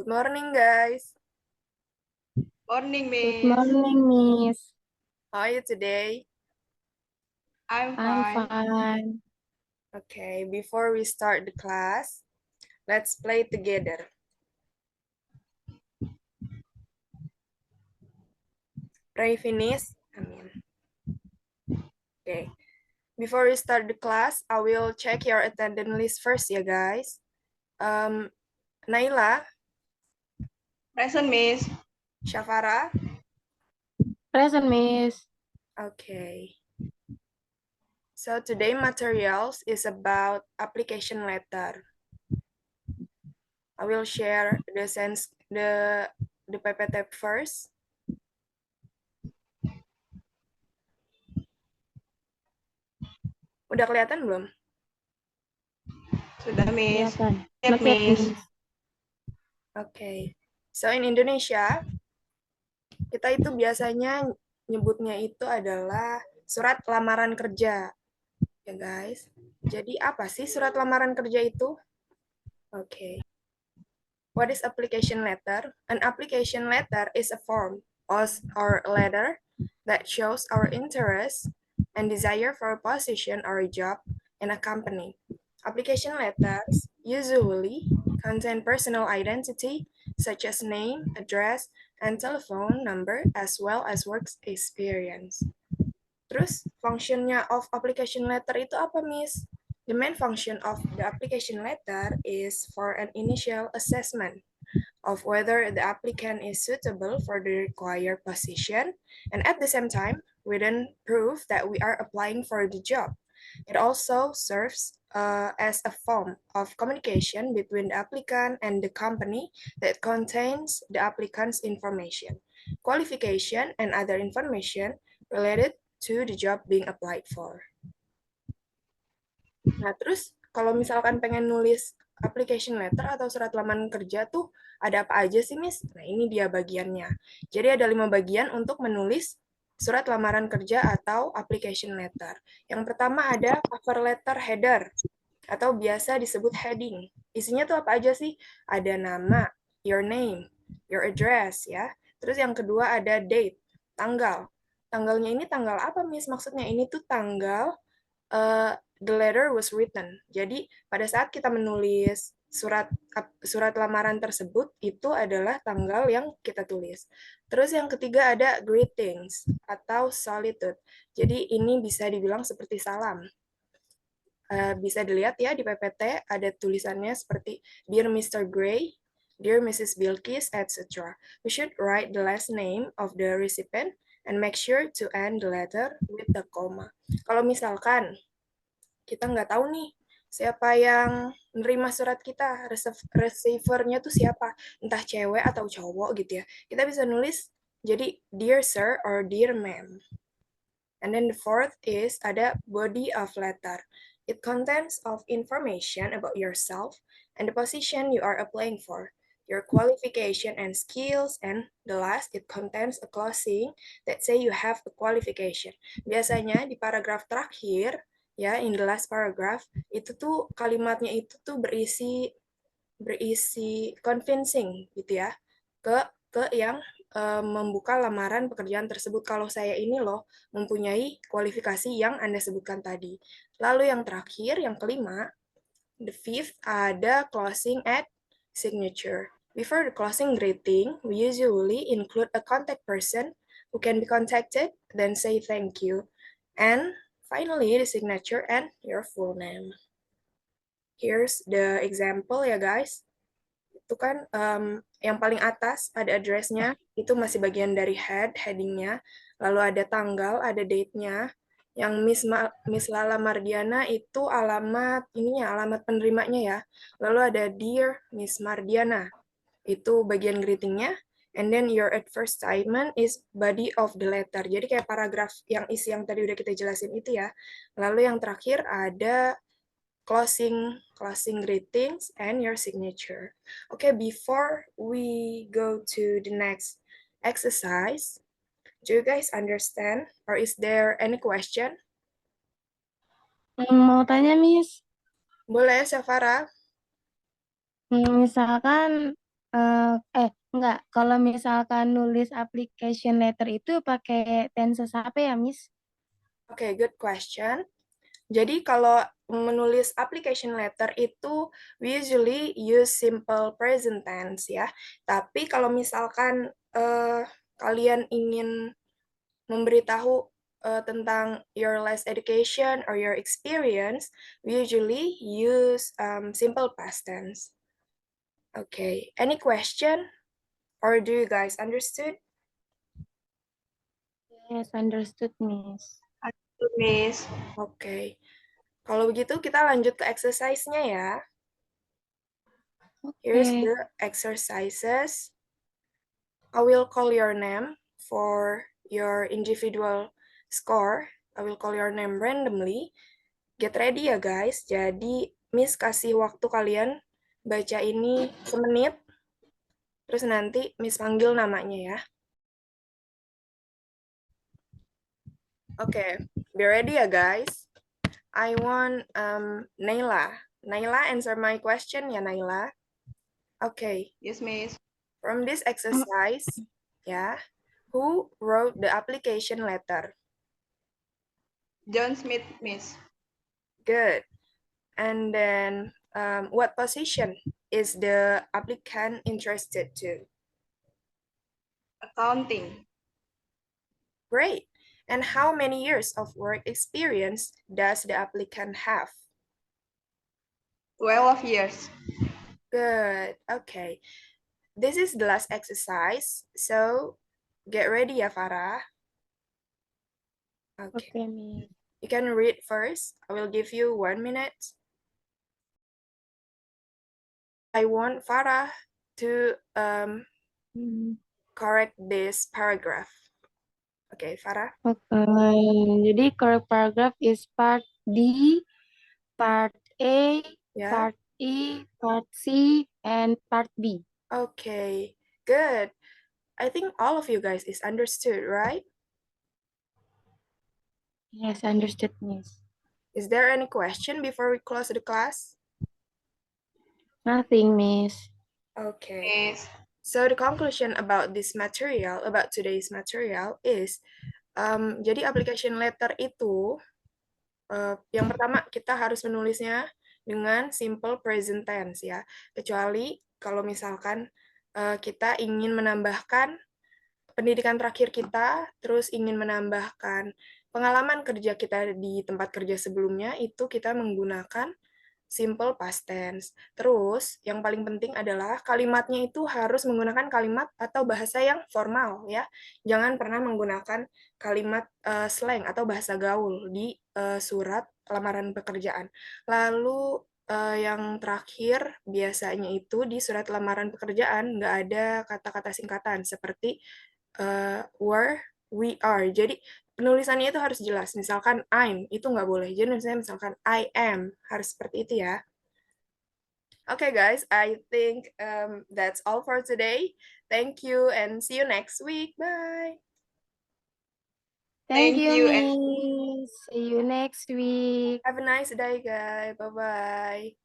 morning, guys. Morning, Good Miss. morning, Miss. How are you today? I'm I'm fine. fine. Okay, before we start the class, let's play together. Pray finish. Amin. Okay. Before we start the class, I will check your attendance list first, ya guys. Naila, Present, Miss. Syafara. Present, Miss. Okay. So today materials is about application letter. I will share the PPT first. Udah kelihatan belum? Sudah, Miss. Kelihatan. Siap, Not yet, Miss. Miss. Okay. So in Indonesia, kita itu biasanya nyebutnya itu adalah surat lamaran kerja. Ya guys. Jadi apa sih surat lamaran kerja itu? Okay. What is application letter? An application letter is a form or letter that shows our interest and desire for a position or a job in a company. Application letters usually contain personal identity such as name, address, and telephone number as well as work experience. Terus functionnya of application letter itu apa, Miss? The main function of the application letter is for an initial assessment of whether the applicant is suitable for the required position, and at the same time, we then prove that we are applying for the job. It also serves as a form of communication between the applicant and the company that contains the applicant's information, qualification, and other information related to the job being applied for. Nah, terus kalau misalkan pengen nulis application letter atau surat lamaran kerja tuh ada apa aja sih, Miss? Nah, ini dia bagiannya. Jadi ada 5 bagian untuk menulis surat lamaran kerja atau application letter. Yang pertama ada cover letter header atau biasa disebut heading. Isinya tuh apa aja sih? Ada nama, your name, your address ya. Terus yang kedua ada date, tanggal. Tanggalnya ini tanggal apa, Miss? Maksudnya ini tuh tanggal the letter was written. Jadi pada saat kita menulis surat lamaran tersebut itu adalah tanggal yang kita tulis. Terus yang ketiga ada greetings atau solitude. Jadi ini bisa dibilang seperti salam. Bisa dilihat ya di PPT ada tulisannya seperti Dear Mr. Gray, Dear Mrs. Bilkis, etc. We should write the last name of the recipient and make sure to end the letter with the comma. Kalau misalkan kita nggak tahu nih siapa yang menerima surat kita, receivernya tuh siapa, entah cewek atau cowok gitu ya. Kita bisa nulis jadi dear sir or dear ma'am. And then the fourth is ada body of letter. It contains of information about yourself and the position you are applying for, your qualification and skills, and the last, it contains a closing that say you have a qualification. Biasanya di paragraf terakhir, ya, in the last paragraph, itu tuh kalimatnya itu tuh berisi convincing gitu ya, ke yang membuka lamaran pekerjaan tersebut. Kalau saya ini loh mempunyai kualifikasi yang Anda sebutkan tadi. Lalu yang terakhir, yang kelima, the fifth, ada closing at signature. Before the closing greeting, we usually include a contact person who can be contacted, then say thank you. And finally, the signature and your full name. Here's the example ya guys. Itu kan yang paling atas ada address-nya, itu masih bagian dari heading-nya. Lalu ada tanggal, ada date-nya. Yang Miss Lala Mardiana itu alamat ininya, alamat penerimanya ya. Lalu ada Dear Miss Mardiana, itu bagian greeting-nya. And then your advertisement is body of the letter. Jadi kayak paragraf yang isi yang tadi udah kita jelasin itu ya. Lalu yang terakhir ada closing greetings and your signature. Okay, before we go to the next exercise, do you guys understand or is there any question? Mau tanya, Miss. Boleh, Syafara. Misalkan Enggak. Kalau misalkan nulis application letter itu pakai tenses apa ya, Miss? Oke, good question. Jadi kalau menulis application letter itu we usually use simple present tense ya. Tapi kalau misalkan kalian ingin memberitahu tentang your last education or your experience, we usually use simple past tense. Okay, any question? Or do you guys understood? Yes, understood, Miss. Understood, Miss. Oke, kalau begitu kita lanjut ke exercise-nya ya. Here's Okay. the exercises. I will call your name for your individual score. I will call your name randomly. Get ready ya guys. Jadi Miss kasih waktu kalian baca ini semenit. Terus nanti Miss panggil namanya ya. Oke, be ready ya guys. I want Naila. Naila, answer my question ya Naila. Okay, Yes, Miss. from this exercise, yeah, who wrote the application letter? John Smith, Miss. Good. And then, what position is the applicant interested to? Accounting. Great. And how many years of work experience does the applicant have? 12 years. Good. Okay. This is the last exercise. So, get ready ya, Farah. Okay. Okay, Miss. You can read first. I will give you 1 minute. I want Farah to correct this paragraph. Okay, Farah. Okay. Jadi correct paragraph is part D, part A, Yeah. part E, part C, and part B. Okay, good. I think all of you guys is understood, right? Yes, understood, Miss. Is there any question before we close the class? Nothing, Miss. Okay. Miss. So the conclusion about this material, about today's material is, jadi application letter itu, yang pertama kita harus menulisnya dengan simple present tense ya. Kecuali kalau misalkan kita ingin menambahkan pendidikan terakhir kita, terus ingin menambahkan pengalaman kerja kita di tempat kerja sebelumnya, itu kita menggunakan simple past tense. Terus, yang paling penting adalah kalimatnya itu harus menggunakan kalimat atau bahasa yang formal, ya. Jangan pernah menggunakan kalimat slang atau bahasa gaul di surat lamaran pekerjaan. Lalu, yang terakhir, biasanya itu di surat lamaran pekerjaan nggak ada kata-kata singkatan, seperti where we are. Jadi penulisannya itu harus jelas. Misalkan I'm, itu nggak boleh. Jadi misalkan I am, harus seperti itu ya. Okay guys, I think that's all for today. Thank you and see you next week. Bye. Thank Thank you, you, Miss. See you next week. Have a nice day guys. Bye-bye.